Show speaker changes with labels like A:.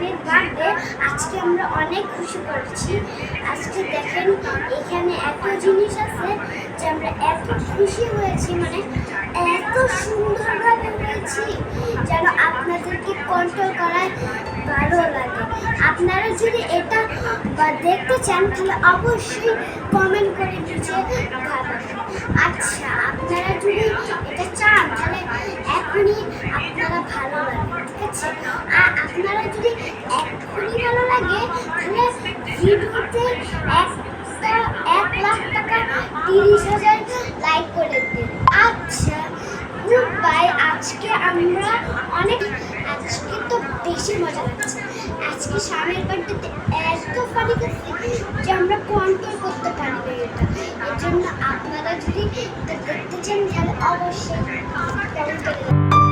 A: শামির birthday আজকে আমরা অনেক খুশি করেছি। আজকে দেখেন এখানে এত জিনিস আছে যে আমরা এত খুশি হয়েছি, মানে এত সুন্দরভাবে হয়েছি যেন আপনাদেরকে কন্ট্রোল করায় ভালো লাগে। আপনারা যদি এটা দেখতে চান তাহলে অবশ্যই কমেন্ট করে নিচে ভাবেন। আচ্ছা, আপনারা যদি এটা চান তাহলে এখনই আপনারা ভালো লাগে, ঠিক আছে? আর আপনারা যদি এখনই ভালো লাগে তাহলে ভিডিওতে 1 লাখ টাকা 30,000 লাইক করে দিন। আচ্ছা, গুড বাই। আজকে তো বেশি মজা লাগছে। আজকে স্বামীর বার্থডেতে এত ফানি করছি যে আমরা কন্ট্রোল করতে পারি না এটা। এর জন্য আপনারা যদি দেখতে চান তাহলে অবশ্যই কমেন্ট করে